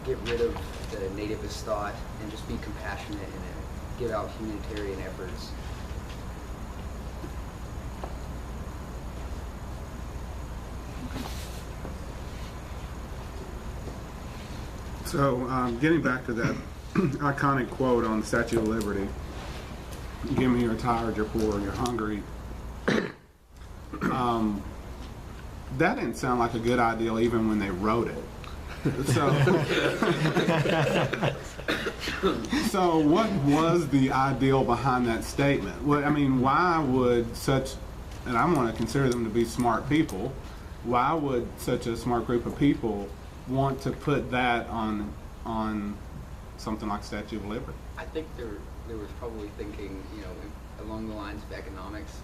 get rid of the nativist thought and just be compassionate and give out humanitarian efforts. So, getting back to that iconic quote on the Statue of Liberty, "Give me, you're tired, you're poor, you're hungry." That didn't sound like a good ideal even when they wrote it. So, so what was the ideal behind that statement? Well, I mean, why would such, and I want to consider them to be smart people, why would such a smart group of people want to put that on something like Statue of Liberty? I think there was probably thinking, along the lines of economics.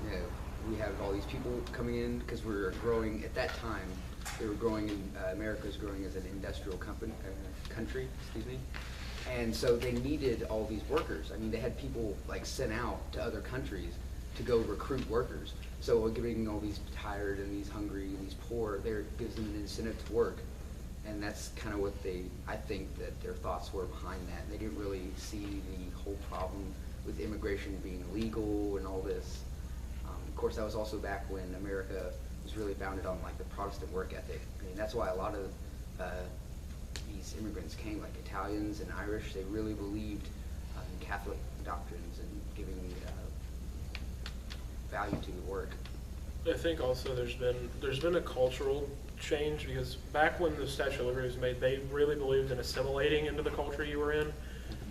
We have all these people coming in because we're growing. At that time, they were growing in America was growing as an industrial country, and so they needed all these workers. I mean, they had people like sent out to other countries to go recruit workers. So giving all these tired and these hungry and these poor, there gives them an incentive to work. And that's kind of what I think that their thoughts were behind that. They didn't really see the whole problem with immigration being illegal and all this. Of course, that was also back when America was really founded on like the Protestant work ethic. I mean, that's why a lot of these immigrants came, like Italians and Irish. They really believed in Catholic doctrines and giving value to the work. I think also there's been a cultural change, because back when the Statue of Liberty was made, they really believed in assimilating into the culture you were in.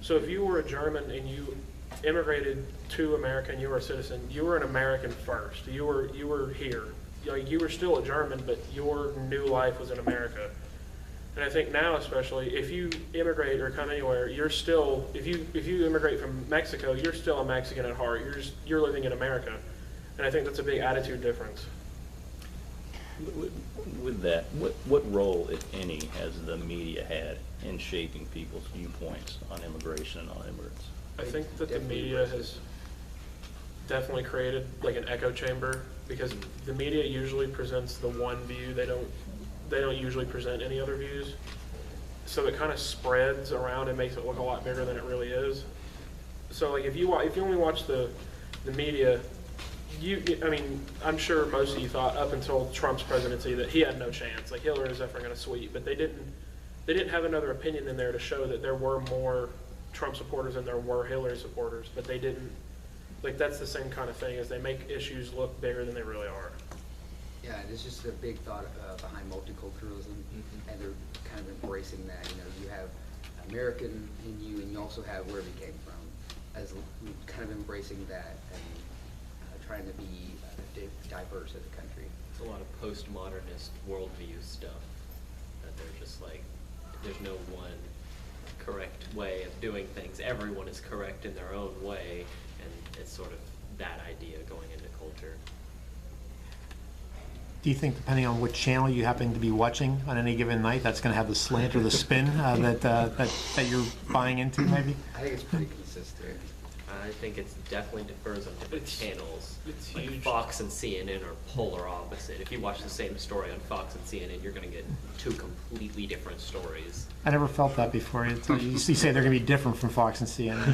So if you were a German and you immigrated to America and you were a citizen, you were an American first. You were here. You were still a German, but your new life was in America. And I think now, especially, if you immigrate or come anywhere, you're still, if you immigrate from Mexico, you're still a Mexican at heart. You're living in America. And I think that's a big attitude difference. With that, what role, if any, has the media had in shaping people's viewpoints on immigration and on immigrants? I think that the media has definitely created like an echo chamber, because the media usually presents the one view. They don't usually present any other views. So it kind of spreads around and makes it look a lot bigger than it really is. So like if you only watch the media, I mean, I'm sure most of you thought up until Trump's presidency that he had no chance. Like Hillary was definitely going to sweep, but they didn't have another opinion in there to show that there were more Trump supporters than there were Hillary supporters. But they didn't, like, that's the same kind of thing, is they make issues look bigger than they really are. Yeah, it's just a big thought behind multiculturalism, and they're kind of embracing that. You have American in you, and you also have wherever you came from, as kind of embracing that and trying to be diverse as a country. It's a lot of postmodernist worldview stuff, that they're just like, there's no one correct way of doing things. Everyone is correct in their own way, and it's sort of that idea going into culture. Do you think, depending on which channel you happen to be watching on any given night, that's going to have the slant or the spin that you're buying into, maybe? I think it's pretty consistent. I think it definitely differs on different channels. It's like huge. Fox and CNN are polar opposite. If you watch the same story on Fox and CNN, you're going to get two completely different stories. I never felt that before. You say they're going to be different from Fox and CNN.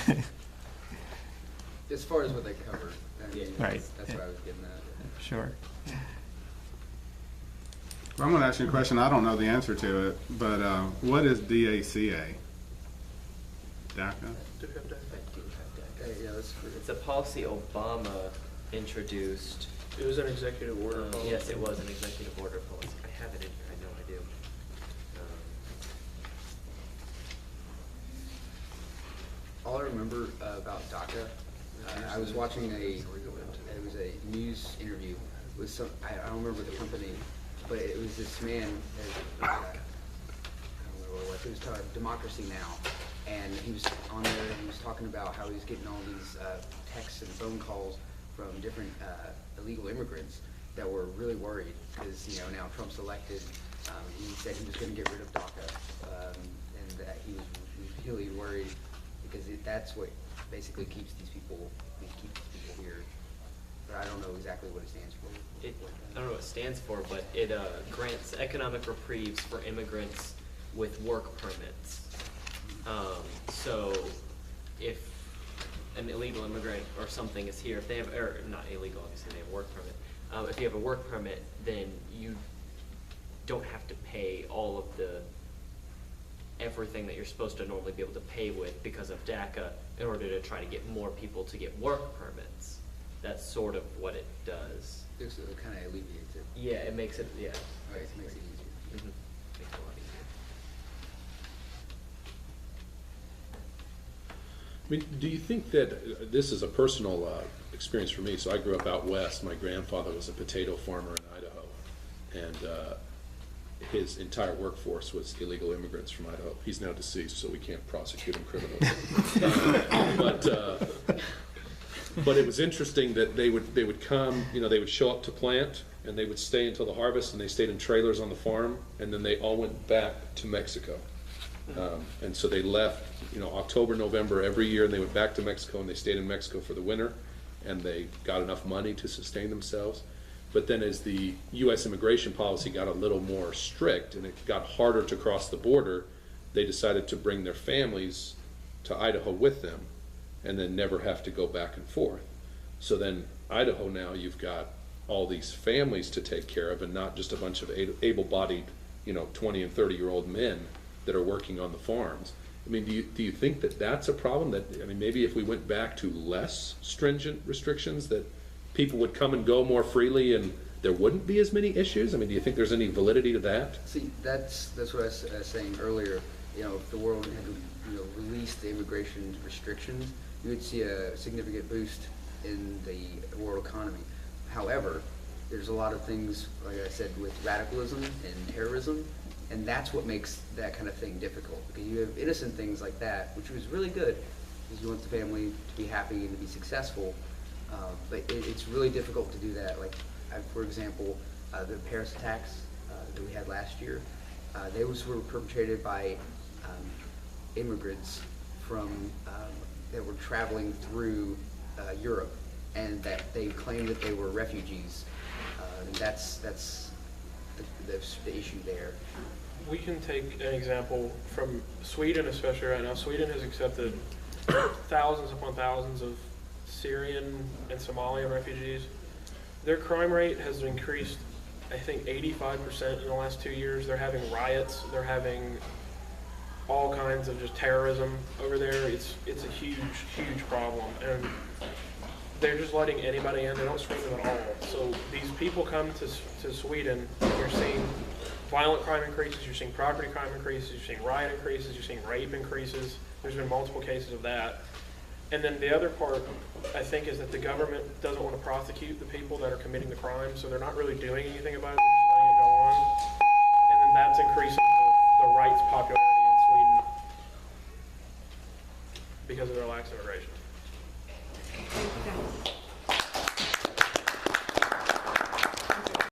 Okay. As far as what they cover, I mean, Right. that's what I was getting at. Sure. I'm going to ask you a question. I don't know the answer to it, but what is DACA? DACA? Yeah, that's true. It's a policy Obama introduced. It was an executive order. Yes, it was an executive order policy. I have it in here. I know I do. All I remember about DACA, I was watching it was a news interview with some, I don't remember the company, but it was this man, I don't remember what it was, he was talking Democracy Now! And he was on there and he was talking about how he was getting all these texts and phone calls from different illegal immigrants that were really worried because, now Trump's elected. He said he was going to get rid of DACA, and that he was really worried because that's what basically keeps these people here. but I don't know exactly what it stands for. I don't know what it stands for, but it grants economic reprieves for immigrants with work permits. So if an illegal immigrant or something is here, if they have, or not illegal, obviously they have a work permit. If you have a work permit, then you don't have to pay all of everything that you're supposed to normally be able to pay with because of DACA in order to try to get more people to get work permits. That's sort of what it does. It kind of alleviates it. Yeah, it makes it, yeah. Right, it makes it easier. Mhm. Makes it a lot easier. I mean, do you think that, this is a personal experience for me, so I grew up out west. My grandfather was a potato farmer in Idaho, and his entire workforce was illegal immigrants from Idaho. He's now deceased, so we can't prosecute him criminally. But it was interesting that they would come, they would show up to plant, and they would stay until the harvest, and they stayed in trailers on the farm, and then they all went back to Mexico. And so they left, October, November every year, and they went back to Mexico, and they stayed in Mexico for the winter, and they got enough money to sustain themselves. But then as the U.S. immigration policy got a little more strict and it got harder to cross the border, they decided to bring their families to Idaho with them and then never have to go back and forth. So then Idaho now, you've got all these families to take care of and not just a bunch of able-bodied, 20 and 30-year-old men that are working on the farms. I mean, do you think that that's a problem? That, maybe if we went back to less stringent restrictions, that people would come and go more freely and there wouldn't be as many issues? Do you think there's any validity to that? See, that's what I was saying earlier. If the world had released the immigration restrictions, you would see a significant boost in the world economy. However, there's a lot of things, like I said, with radicalism and terrorism, and that's what makes that kind of thing difficult. Because you have innocent things like that, which was really good, because you want the family to be happy and to be successful. But it's really difficult to do that. Like, for example, the Paris attacks that we had last year, those were perpetrated by immigrants from that were traveling through Europe, and that they claimed that they were refugees. And that's the issue there. We can take an example from Sweden, especially right now. Sweden has accepted thousands upon thousands of Syrian and Somalian refugees. Their crime rate has increased, I think, 85% in the last 2 years. They're having riots. They're having all kinds of just terrorism over there. It's a huge, huge problem. And they're just letting anybody in. They don't screen them at all. So these people come to Sweden, and you're seeing violent crime increases, you're seeing property crime increases, you're seeing riot increases, you're seeing rape increases. There's been multiple cases of that. And then the other part, I think, is that the government doesn't want to prosecute the people that are committing the crime, so they're not really doing anything about it, they're just letting it go on. And then that's increasing the right's popularity in Sweden because of their lax immigration. Okay.